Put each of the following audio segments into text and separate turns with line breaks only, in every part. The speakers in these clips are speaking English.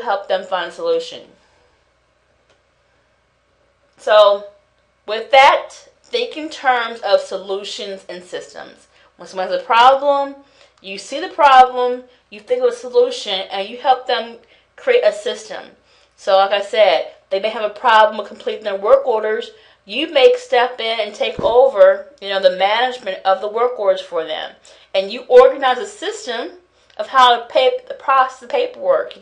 help them find a solution. So, with that, think in terms of solutions and systems. When someone has a problem, you see the problem, you think of a solution, and you help them create a system. So, like I said, they may have a problem with completing their work orders. You may step in and take over, the management of the work orders for them. And you organize a system of how to process the paperwork.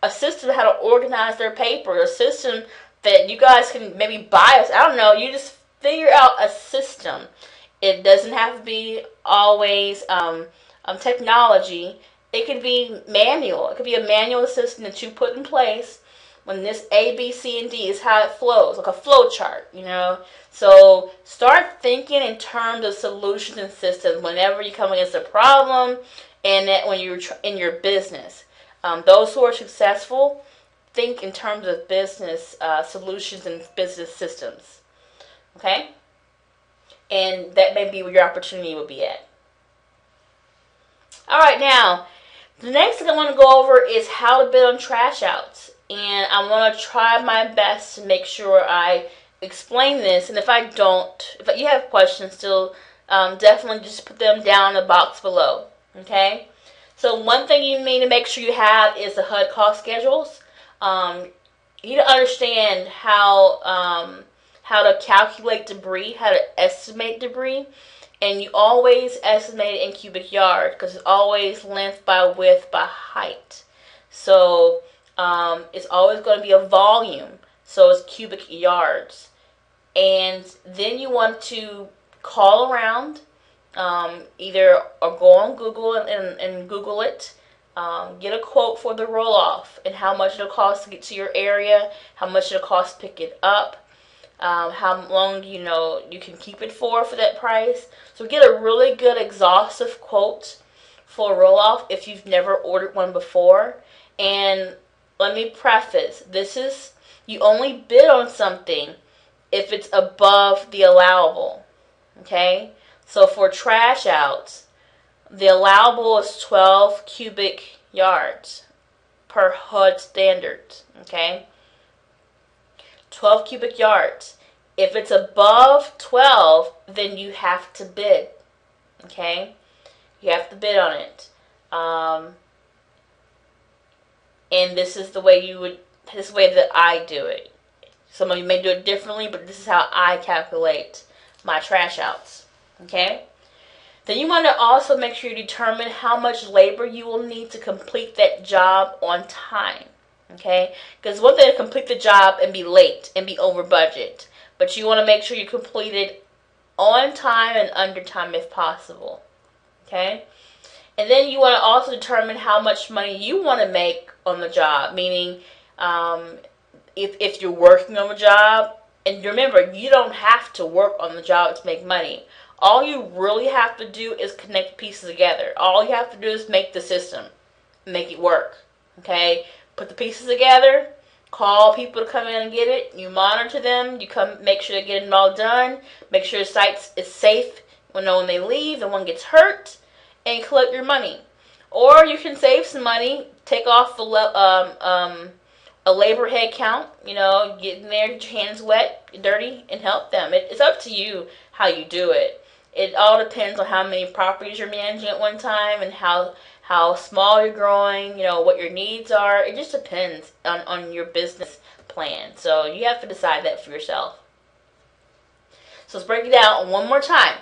A system of how to organize their paper. A system that you guys can maybe buy us. I don't know. You just figure out a system. It doesn't have to be always technology. It could be manual. It could be a manual system that you put in place. When this A, B, C, and D is how it flows, like a flow chart, So start thinking in terms of solutions and systems whenever you come against a problem, and that when you're in your business. Those who are successful think in terms of business solutions and business systems. Okay? And that may be where your opportunity will be at. All right, now, the next thing I want to go over is how to bid on trash outs. And I'm going to try my best to make sure I explain this. And if I don't, if you have questions still, definitely just put them down in the box below. Okay? So one thing you need to make sure you have is the HUD cost schedules. You need to understand how to calculate debris, how to estimate debris. And you always estimate it in cubic yards because it's always length by width by height. So it's always going to be a volume, so it's cubic yards. And then you want to call around, either or go on Google and Google it, get a quote for the roll-off and how much it'll cost to get to your area, how much it'll cost to pick it up, how long you can keep it for that price. So get a really good exhaustive quote for a roll-off if you've never ordered one before. And let me preface, you only bid on something if it's above the allowable, okay? So for trash outs, the allowable is 12 cubic yards per HUD standards, okay? 12 cubic yards. If it's above 12, then you have to bid, okay? You have to bid on it. And this is the way this is the way that I do it. Some of you may do it differently, but this is how I calculate my trash outs. Okay? Then you want to also make sure you determine how much labor you will need to complete that job on time. Okay? Because one thing to complete the job and be late and be over budget. But you want to make sure you complete it on time and under time if possible. Okay? And then you want to also determine how much money you want to make on the job, meaning if you're working on a job, and remember, you don't have to work on the job to make money. All you really have to do is connect pieces together. All you have to do is make the system, make it work. Okay? Put the pieces together, call people to come in and get it, you monitor them, you come make sure they're getting it all done, make sure the site is safe when they leave, no one gets hurt, and collect your money. Or you can save some money, take off a labor head count, get in there, get your hands wet, dirty, and help them. It's up to you how you do it. It all depends on how many properties you're managing at one time and how small you're growing, what your needs are. It just depends on your business plan. So you have to decide that for yourself. So let's break it down one more time.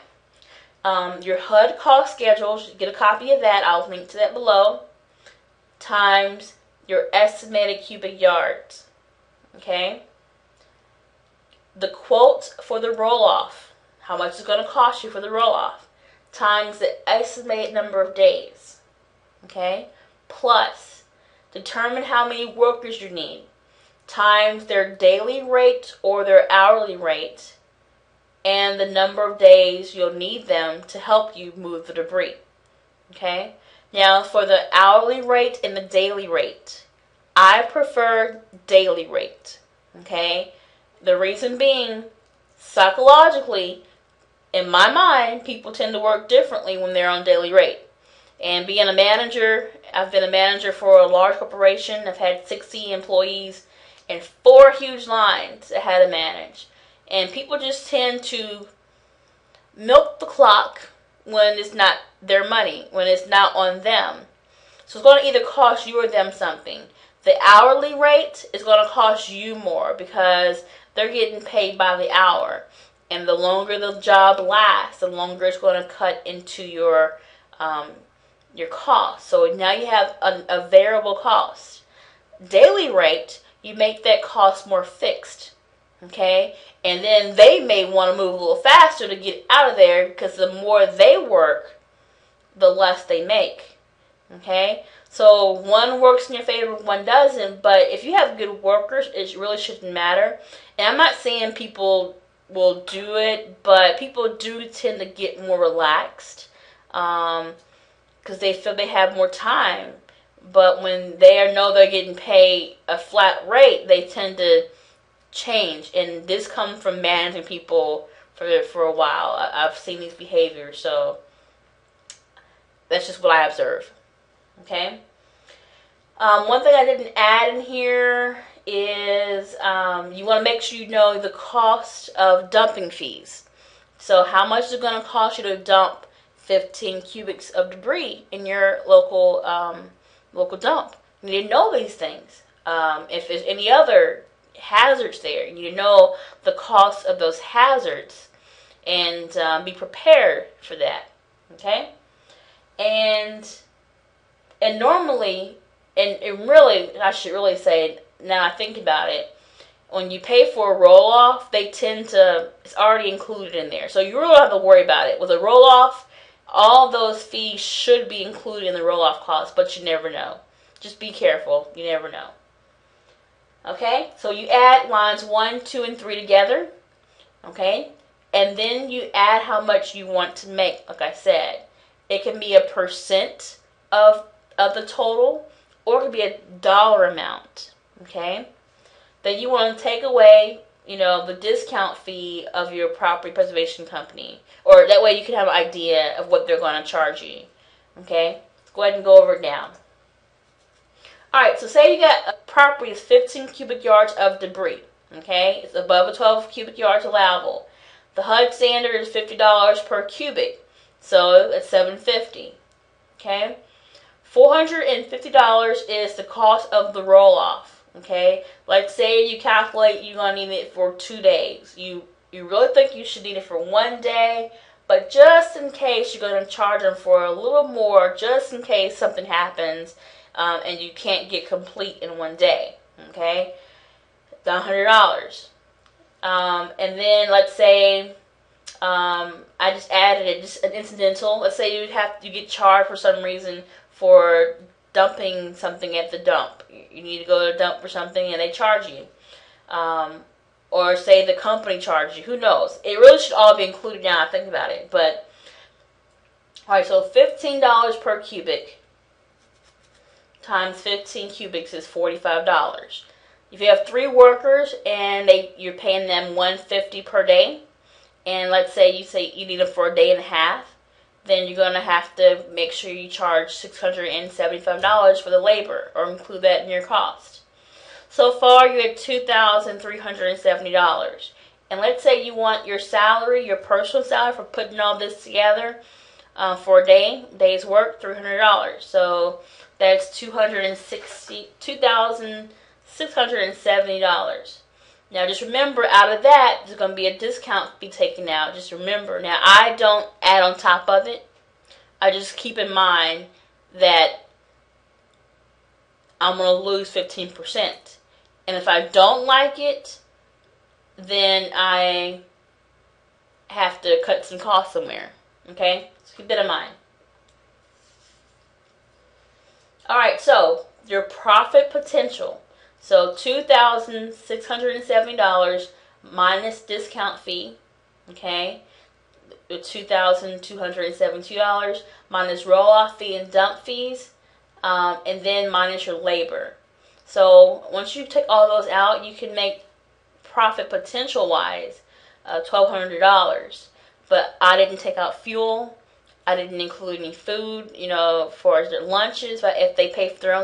Your HUD cost schedule, get a copy of that, I'll link to that below, times your estimated cubic yards, okay? The quote for the roll-off, how much it's going to cost you for the roll-off, times the estimated number of days, okay? Plus, determine how many workers you need, times their daily rate or their hourly rate, and the number of days you'll need them to help you move the debris. Okay? Now, for the hourly rate and the daily rate, I prefer daily rate. Okay? The reason being, psychologically, in my mind, people tend to work differently when they're on daily rate. And being a manager, I've been a manager for a large corporation. I've had 60 employees and 4 huge lines I had to manage. And people just tend to milk the clock when it's not their money, when it's not on them. So it's going to either cost you or them something. The hourly rate is going to cost you more because they're getting paid by the hour. And the longer the job lasts, the longer it's going to cut into your cost. So now you have a variable cost. Daily rate, you make that cost more fixed. Okay? And then they may want to move a little faster to get out of there because the more they work, the less they make. Okay? So one works in your favor, one doesn't. But if you have good workers, it really shouldn't matter. And I'm not saying people will do it, but people do tend to get more relaxed because they feel they have more time. But when they know they're getting paid a flat rate, they tend to change. And this comes from managing people for a while. I've seen these behaviors, so that's just what I observe. Okay. One thing I didn't add in here is you want to make sure you know the cost of dumping fees. So how much is it going to cost you to dump 15 cubics of debris in your local dump? You need to know these things. If there's any other hazards there, you need to know the cost of those hazards and be prepared for that. Okay? And normally, and really, I should really say, now I think about it, when you pay for a roll-off, they tend to, it's already included in there. So you really don't have to worry about it. With a roll-off, all those fees should be included in the roll-off cost, but you never know. Just be careful. You never know. Okay? So you add lines 1, 2, and 3 together. Okay? And then you add how much you want to make, like I said. It can be a percent of the total, or it could be a dollar amount. Okay? Then you want to take away, the discount fee of your property preservation company. Or that way you can have an idea of what they're going to charge you. Okay? Let's go ahead and go over it now. Alright, so say you got a property that's 15 cubic yards of debris. Okay? It's above a 12 cubic yards allowable. The HUD standard is $50 per cubic. So it's $750. Okay? $450 is the cost of the roll-off. Okay? Let's say you calculate you're going to need it for 2 days. You really think you should need it for 1 day, but just in case you're going to charge them for a little more, just in case something happens and you can't get complete in 1 day. Okay? It's $100. And then let's say I just added it, just an incidental. Let's say you get charged for some reason for dumping something at the dump. You need to go to a dump for something and they charge you. Or say the company charges you. Who knows? It really should all be included now I think about it. But, alright, so $15 per cubic times 15 cubics is $45. If you have 3 workers and you're paying them $150 per day, and let's say you need them for a day and a half, then you're going to have to make sure you charge $675 for the labor, or include that in your cost. So far, you're at $2,370. And let's say you want your salary, your personal salary for putting all this together for a day's work, $300. So that's $2,670. Now, just remember, out of that, there's going to be a discount be taken out. Just remember. Now, I don't add on top of it. I just keep in mind that I'm going to lose 15%. And if I don't like it, then I have to cut some costs somewhere. Okay? So keep that in mind. Alright, so your profit potential. So $2,670 minus discount fee, okay? $2,272 minus roll-off fee and dump fees, and then minus your labor. So once you take all those out, you can make profit potential-wise $1,200. But I didn't take out fuel. I didn't include any food, for their lunches, but if they pay for their own